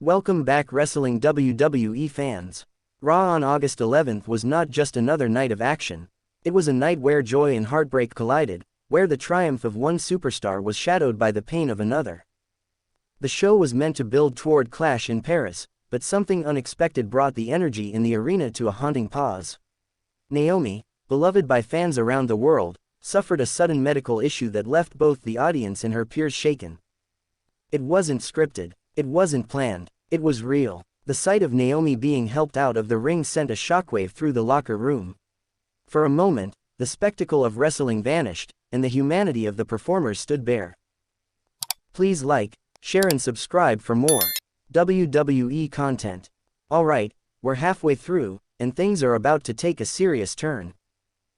Welcome back wrestling WWE fans. Raw on August 11th was not just another night of action. It was a night where joy and heartbreak collided, where the triumph of one superstar was shadowed by the pain of another. The show was meant to build toward Clash in Paris, but something unexpected brought the energy in the arena to a haunting pause. Naomi, beloved by fans around the world, suffered a sudden medical issue that left both the audience and her peers shaken. It wasn't scripted, it wasn't planned, it was real. The sight of Naomi being helped out of the ring sent a shockwave through the locker room. For a moment, the spectacle of wrestling vanished, and the humanity of the performers stood bare. Please like, share and subscribe for more WWE content. Alright, we're halfway through, and things are about to take a serious turn.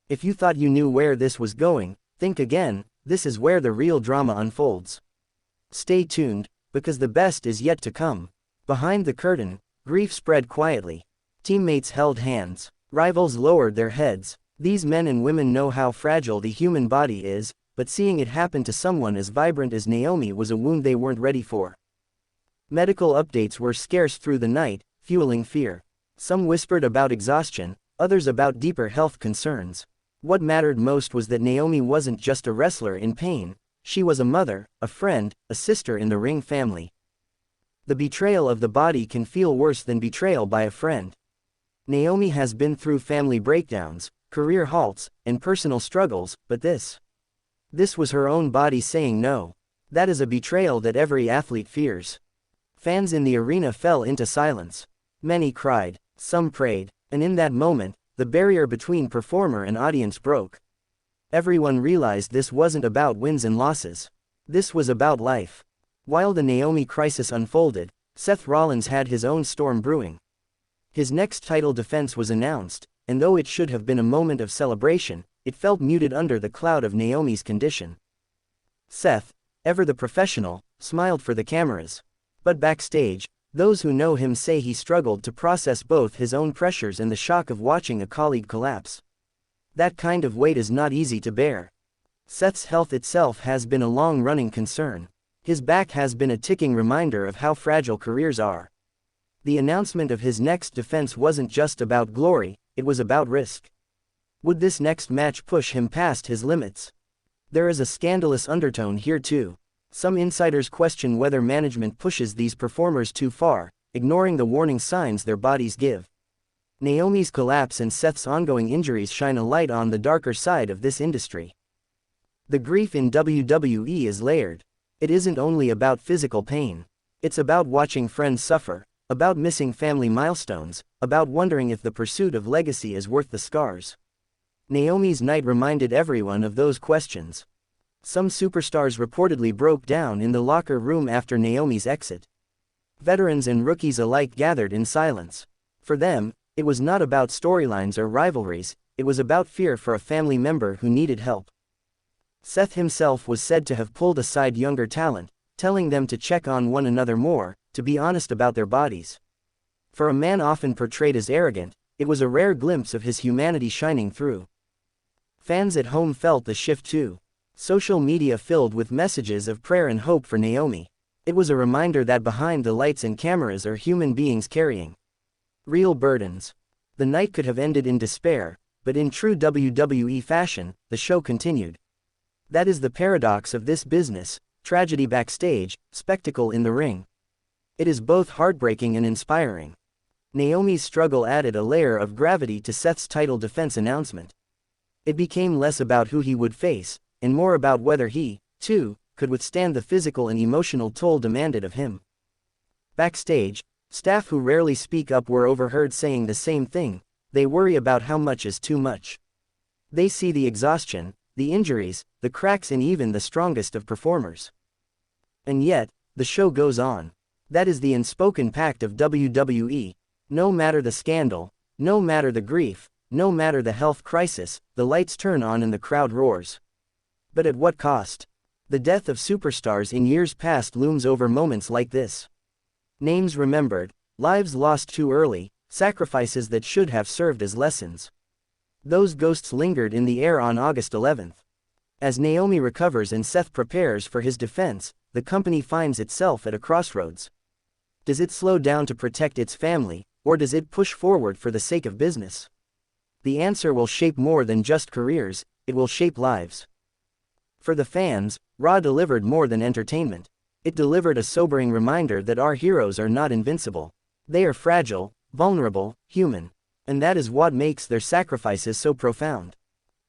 If you thought you knew where this was going, think again. This is where the real drama unfolds. Stay tuned, because the best is yet to come. Behind the curtain, grief spread quietly. Teammates held hands. Rivals lowered their heads. These men and women know how fragile the human body is, but seeing it happen to someone as vibrant as Naomi was a wound they weren't ready for. Medical updates were scarce through the night, fueling fear. Some whispered about exhaustion, others about deeper health concerns. What mattered most was that Naomi wasn't just a wrestler in pain. She was a mother, a friend, a sister in the ring family. The betrayal of the body can feel worse than betrayal by a friend. Naomi has been through family breakdowns, career halts, and personal struggles, but this was her own body saying no. That is a betrayal that every athlete fears. Fans in the arena fell into silence. Many cried, some prayed, and in that moment, the barrier between performer and audience broke. Everyone realized this wasn't about wins and losses. This was about life. While the Naomi crisis unfolded, Seth Rollins had his own storm brewing. His next title defense was announced, and though it should have been a moment of celebration, it felt muted under the cloud of Naomi's condition. Seth, ever the professional, smiled for the cameras. But backstage, those who know him say he struggled to process both his own pressures and the shock of watching a colleague collapse. That kind of weight is not easy to bear. Seth's health itself has been a long-running concern. His back has been a ticking reminder of how fragile careers are. The announcement of his next defense wasn't just about glory, it was about risk. Would this next match push him past his limits? There is a scandalous undertone here too. Some insiders question whether management pushes these performers too far, ignoring the warning signs their bodies give. Naomi's collapse and Seth's ongoing injuries shine a light on the darker side of this industry. The grief in WWE is layered. It isn't only about physical pain. It's about watching friends suffer, about missing family milestones, about wondering if the pursuit of legacy is worth the scars. Naomi's night reminded everyone of those questions. Some superstars reportedly broke down in the locker room after Naomi's exit. Veterans and rookies alike gathered in silence. For them, it was not about storylines or rivalries, it was about fear for a family member who needed help. Seth himself was said to have pulled aside younger talent, telling them to check on one another more, to be honest about their bodies. For a man often portrayed as arrogant, it was a rare glimpse of his humanity shining through. Fans at home felt the shift too. Social media filled with messages of prayer and hope for Naomi. It was a reminder that behind the lights and cameras are human beings carrying real burdens. The night could have ended in despair, but in true WWE fashion, the show continued. That is the paradox of this business: tragedy backstage, spectacle in the ring. It is both heartbreaking and inspiring. Naomi's struggle added a layer of gravity to Seth's title defense announcement. It became less about who he would face, and more about whether he, too, could withstand the physical and emotional toll demanded of him. Backstage, staff who rarely speak up were overheard saying the same thing: they worry about how much is too much. They see the exhaustion, the injuries, the cracks in even the strongest of performers. And yet, the show goes on. That is the unspoken pact of WWE. No matter the scandal, no matter the grief, no matter the health crisis, the lights turn on and the crowd roars. But at what cost? The death of superstars in years past looms over moments like this. Names remembered, lives lost too early, sacrifices that should have served as lessons. Those ghosts lingered in the air on August 11th. As Naomi recovers and Seth prepares for his defense, the company finds itself at a crossroads. Does it slow down to protect its family, or does it push forward for the sake of business? The answer will shape more than just careers, it will shape lives. For the fans, Raw delivered more than entertainment. It delivered a sobering reminder that our heroes are not invincible. They are fragile, vulnerable, human. And that is what makes their sacrifices so profound.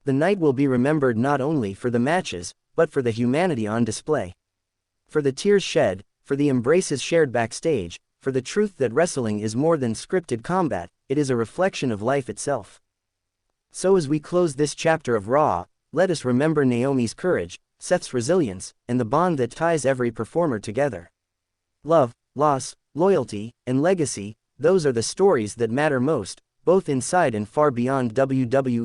The night will be remembered not only for the matches, but for the humanity on display. For the tears shed, for the embraces shared backstage, for the truth that wrestling is more than scripted combat, it is a reflection of life itself. So as we close this chapter of Raw, let us remember Naomi's courage, Seth's resilience, and the bond that ties every performer together. Love, loss, loyalty, and legacy, those are the stories that matter most, both inside and far beyond WWE.